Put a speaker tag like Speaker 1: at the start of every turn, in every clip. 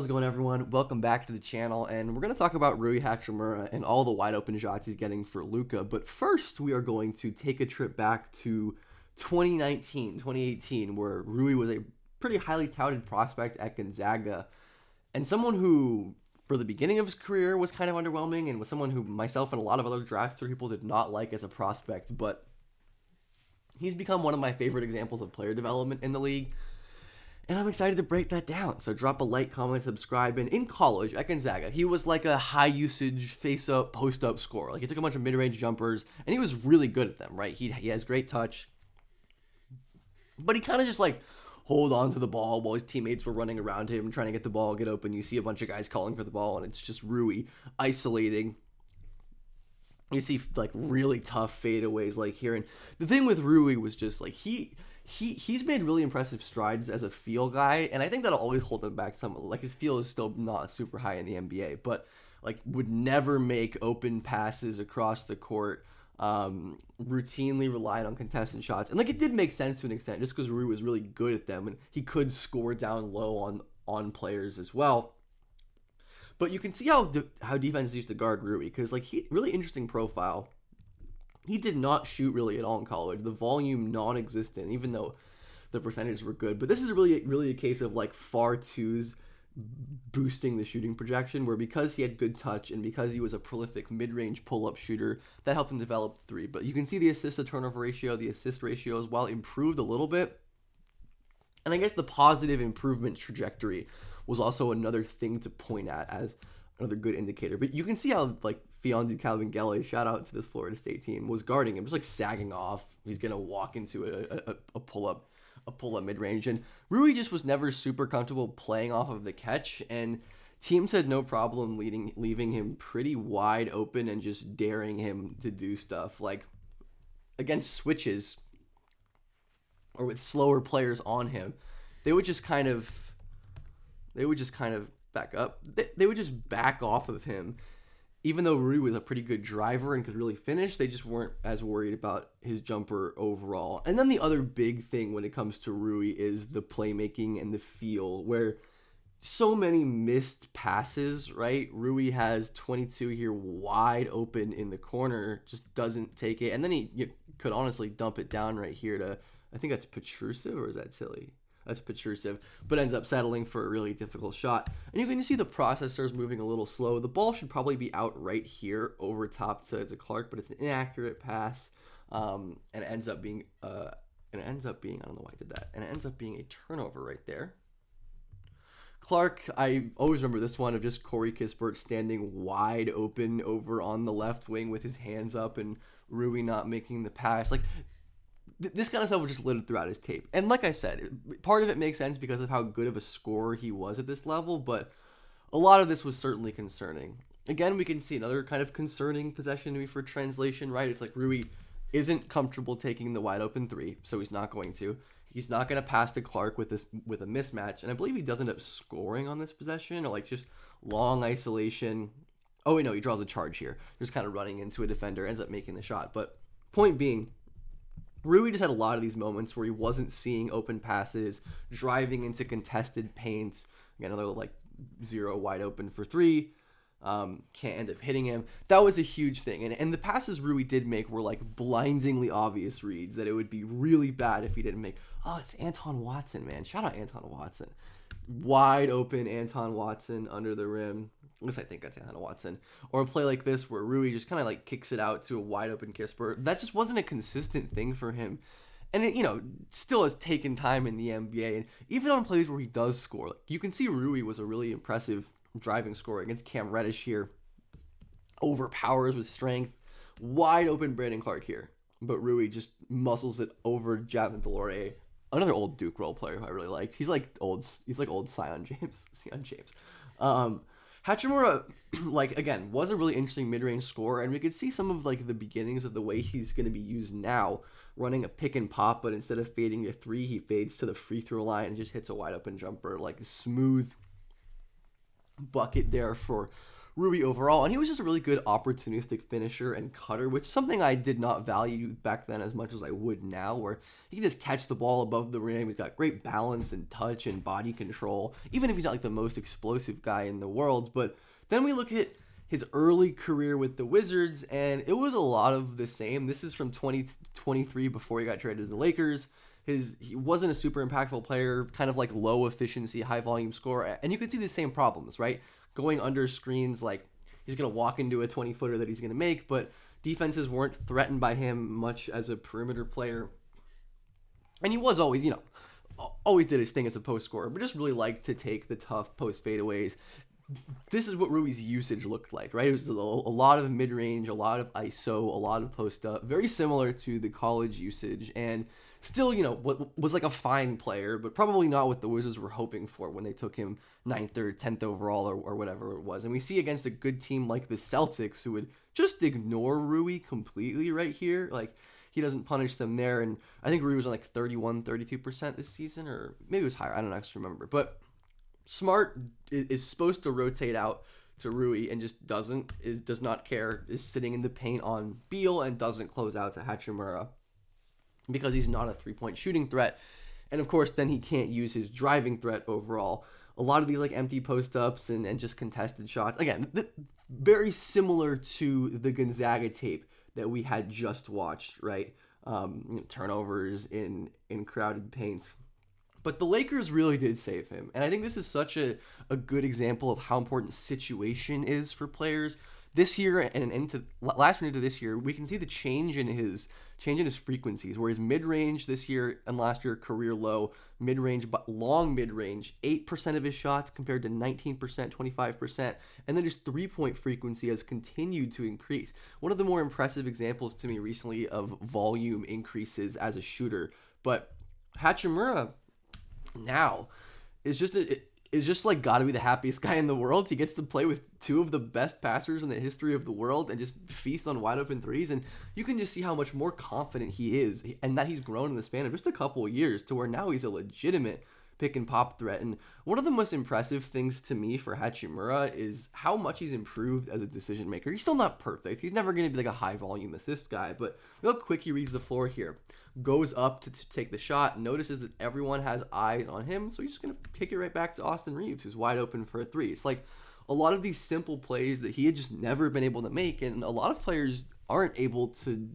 Speaker 1: How's it going, everyone? Welcome back to the channel, and we're going to talk about Rui Hachimura and all the wide open shots he's getting for Luka. But first, we are going to take a trip back to 2019, 2018, where Rui was a pretty highly touted prospect at Gonzaga, and someone who, for the beginning of his career, was kind of underwhelming, and was someone who myself and a lot of other draft people did not like as a prospect. But he's become one of my favorite examples of player development in the league. And I'm excited to break that down. So drop a like, comment, subscribe. And in college at Gonzaga, he was like a high usage face up, post up scorer. Like he took a bunch of mid range jumpers, and he was really good at them. Right? He has great touch, but he kind of just like hold on to the ball while his teammates were running around him trying to get the ball, get open. You see a bunch of guys calling for the ball, and it's just Rui isolating. You see like really tough fadeaways like here. And the thing with Rui was just like he's made really impressive strides as a feel guy, and I think that'll always hold him back some. Like his feel is still not super high in the NBA, but like would never make open passes across the court. Routinely relied on contested shots, and like it did make sense to an extent, just because Rui was really good at them, and he could score down low on players as well. But you can see how defenses used to guard Rui, because like he really interesting profile. He did not shoot really at all in college. The volume non-existent, even though the percentages were good. But this is really a case of like far twos boosting the shooting projection, where because he had good touch and because he was a prolific mid-range pull-up shooter, that helped him develop three. But you can see the assist to turnover ratio, the assist ratio as well improved a little bit. And I guess the positive improvement trajectory was also another thing to point at as another good indicator. But you can see how like Fiondu Calvin-Gele, shout out to this Florida State team, was guarding him, just like sagging off. He's gonna walk into a pull-up mid-range, and Rui just was never super comfortable playing off of the catch, and teams had no problem leaving him pretty wide open and just daring him to do stuff like against switches or with slower players on him. They would just kind of back up. They would just back off of him. Even though Rui was a pretty good driver and could really finish, they just weren't as worried about his jumper overall. And then the other big thing when it comes to Rui is the playmaking and the feel, where so many missed passes, right? Rui has 22 here wide open in the corner, just doesn't take it. And then he could honestly dump it down right here to, I think that's Petrusev, or is that Tilly? That's Petrusev, but ends up settling for a really difficult shot. And you can see the processors moving a little slow. The ball should probably be out right here over top to Clark, but it's an inaccurate pass, and it ends up being I don't know why I did that, and it ends up being a turnover right there. Clark, I always remember this one of just Corey Kispert standing wide open over on the left wing with his hands up, and Rui not making the pass. Like, this kind of stuff was just littered throughout his tape. And like I said, part of it makes sense because of how good of a scorer he was at this level, but a lot of this was certainly concerning. Again, we can see another kind of concerning possession to me for translation, right? It's like Rui isn't comfortable taking the wide open three, so he's not going to. He's not going to pass to Clark with a mismatch, and I believe he does end up scoring on this possession, or like just long isolation. Oh wait, no, he draws a charge here. Just kind of running into a defender, ends up making the shot. But point being, Rui just had a lot of these moments where he wasn't seeing open passes, driving into contested paints. Again, another like zero wide open for three. Can't end up hitting him. That was a huge thing. And the passes Rui did make were like blindingly obvious reads that it would be really bad if he didn't make. Oh, it's Anton Watson, man. Shout out Anton Watson. Wide open Anton Watson under the rim. At least I think that's Anton Watson. Or a play like this where Rui just kind of like kicks it out to a wide open Kispert. That just wasn't a consistent thing for him. And it, still has taken time in the NBA. And even on plays where he does score, like, you can see Rui was a really impressive driving scorer against Cam Reddish here. Overpowers with strength. Wide open Brandon Clark here. But Rui just muscles it over Javin Delore, another old Duke role player who I really liked. He's like old Sion James. Hachimura, like, again, was a really interesting mid-range scorer, and we could see some of, like, the beginnings of the way he's going to be used now, running a pick and pop, but instead of fading to three, he fades to the free throw line and just hits a wide-open jumper, like, smooth bucket there for Rui overall, and he was just a really good opportunistic finisher and cutter, which is something I did not value back then as much as I would now, where he can just catch the ball above the rim. He's got great balance and touch and body control, even if he's not like the most explosive guy in the world. But then we look at his early career with the Wizards, and it was a lot of the same. This is from 2023 before he got traded to the Lakers. He wasn't a super impactful player, kind of like low efficiency, high volume scorer, and you could see the same problems, right? Going under screens, like he's going to walk into a 20-footer that he's going to make, but defenses weren't threatened by him much as a perimeter player. And he was always, always did his thing as a post scorer, but just really liked to take the tough post fadeaways. This is what Rui's usage looked like, right? It was a lot of mid-range, a lot of ISO, a lot of post-up, very similar to the college usage, and still, what was like a fine player, but probably not what the Wizards were hoping for when they took him 9th or 10th overall or whatever it was. And we see against a good team like the Celtics, who would just ignore Rui completely right here. Like, he doesn't punish them there, and I think Rui was on like 32% this season, or maybe it was higher. I don't actually remember, but Smart is supposed to rotate out to Rui and just does not care, is sitting in the paint on Beal and doesn't close out to Hachimura because he's not a three-point shooting threat. And of course, then he can't use his driving threat overall. A lot of these like empty post-ups and just contested shots. Again, very similar to the Gonzaga tape that we had just watched, right? Turnovers in crowded paints. But the Lakers really did save him. And I think this is such a good example of how important situation is for players. This year and into last year into this year, we can see the change in his frequencies, where his mid-range this year and last year career low, mid-range, but long mid-range, 8% of his shots compared to 19%, 25%, and then his three-point frequency has continued to increase. One of the more impressive examples to me recently of volume increases as a shooter. But Hachimura now is just like got to be the happiest guy in the world. He gets to play with two of the best passers in the history of the world and just feast on wide open threes. And you can just see how much more confident he is, and that he's grown in the span of just a couple of years to where now he's a legitimate pick and pop threat. And one of the most impressive things to me for Hachimura is how much he's improved as a decision maker. He's still not perfect. He's never going to be like a high volume assist guy, but look how quick he reads the floor here. Goes up to take the shot, notices that everyone has eyes on him, so he's just going to kick it right back to Austin Reeves, who's wide open for a three. It's like a lot of these simple plays that he had just never been able to make, and a lot of players aren't able to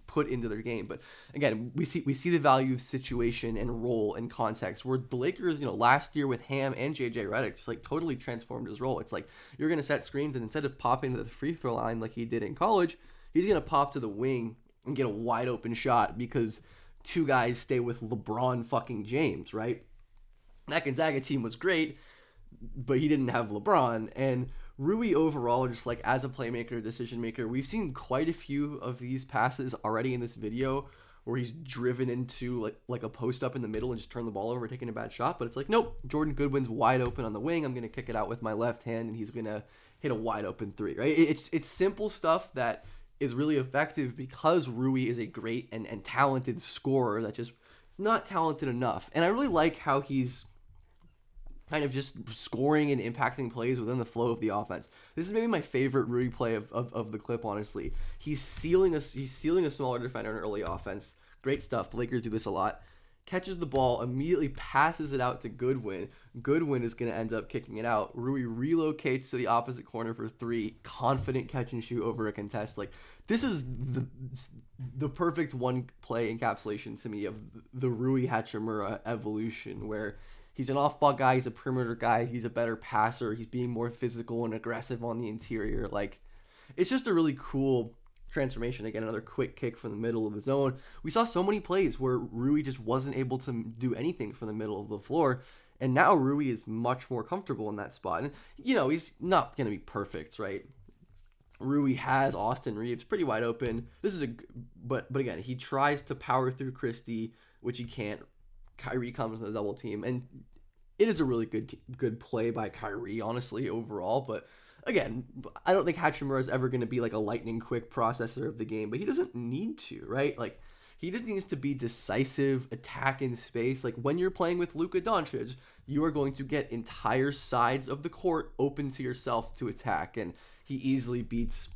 Speaker 1: put into their game. But again, we see the value of situation and role and context, where the Lakers, last year with Ham and JJ Redick just like totally transformed his role. It's like you're going to set screens, and instead of popping to the free throw line like he did in college, he's going to pop to the wing and get a wide open shot because two guys stay with LeBron fucking James, right? That Gonzaga team was great, but he didn't have LeBron. And Rui overall, just like as a playmaker, decision maker, we've seen quite a few of these passes already in this video where he's driven into like a post up in the middle and just turn the ball over, taking a bad shot. But it's like, nope, Jordan Goodwin's wide open on the wing. I'm going to kick it out with my left hand, and he's going to hit a wide open three, right? It's simple stuff that is really effective because Rui is a great and talented scorer that's just not talented enough. And I really like how he's kind of just scoring and impacting plays within the flow of the offense. This is maybe my favorite Rui play of the clip, honestly. He's sealing a smaller defender in early offense. Great stuff. The Lakers do this a lot. Catches the ball, immediately passes it out to Goodwin. Goodwin is going to end up kicking it out. Rui relocates to the opposite corner for three. Confident catch and shoot over a contest. Like, this is the perfect one play encapsulation to me of the Rui Hachimura evolution, where he's an off-ball guy, he's a perimeter guy, he's a better passer, he's being more physical and aggressive on the interior. Like, it's just a really cool transformation. Again, another quick kick from the middle of the zone. We saw so many plays where Rui just wasn't able to do anything from the middle of the floor, and now Rui is much more comfortable in that spot. And he's not going to be perfect, right? Rui has Austin Reeves pretty wide open. But again, he tries to power through Christie, which he can't. Kyrie comes in the double team, and it is a really good play by Kyrie, honestly, overall. But again, I don't think Hachimura is ever going to be like a lightning quick processor of the game, but he doesn't need to, right? Like, He just needs to be decisive, attack in space. Like when you're playing with Luka Doncic, you are going to get entire sides of the court open to yourself to attack. And he easily beats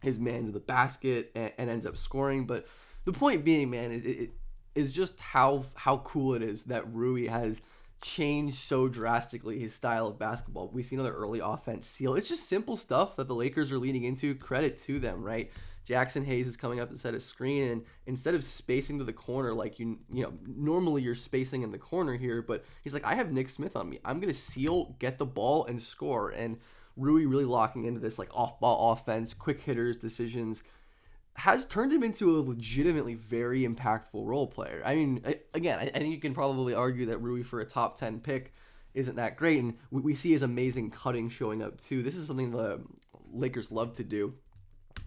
Speaker 1: his man to the basket and ends up scoring. But the point being, man, is just how cool it is that Rui has changed so drastically his style of basketball. We see another early offense seal. It's just simple stuff that the Lakers are leaning into. Credit to them, right? Jackson Hayes is coming up to set a screen, and instead of spacing to the corner like you know normally you're spacing in the corner here, but he's like, I have Nick Smith on me. I'm gonna seal, get the ball, and score. And Rui really locking into this like off-ball offense, quick hitters, decisions, has turned him into a legitimately very impactful role player. I mean, again, I think you can probably argue that Rui for a top 10 pick isn't that great, and we see his amazing cutting showing up too. This is something the Lakers love to do,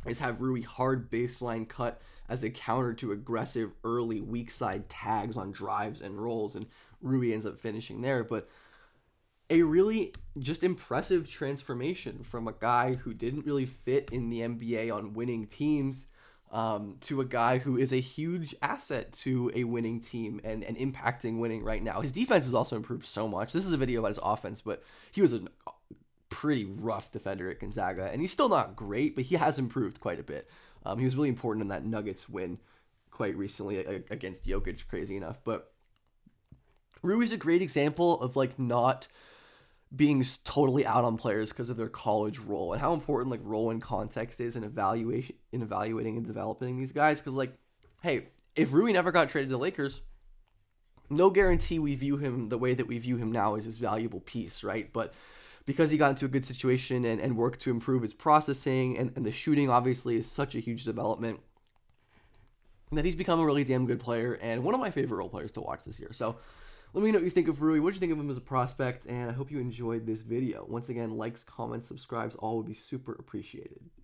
Speaker 1: is have Rui hard baseline cut as a counter to aggressive early weak side tags on drives and rolls, and Rui ends up finishing there. But a really just impressive transformation from a guy who didn't really fit in the NBA on winning teams to a guy who is a huge asset to a winning team and impacting winning right now. His defense has also improved so much. This is a video about his offense, but he was a pretty rough defender at Gonzaga, and he's still not great, but he has improved quite a bit. He was really important in that Nuggets win quite recently against Jokic, crazy enough. But Rui's a great example of like not being totally out on players because of their college role, and how important like role and context is in evaluating and developing these guys. Because like, hey, if Rui never got traded to the Lakers, no guarantee we view him the way that we view him now as his valuable piece, right? But because he got into a good situation and worked to improve his processing, and the shooting obviously is such a huge development, that he's become a really damn good player and one of my favorite role players to watch this year. So let me know what you think of Rui. What do you think of him as a prospect? And I hope you enjoyed this video. Once again, likes, comments, subscribes, all would be super appreciated.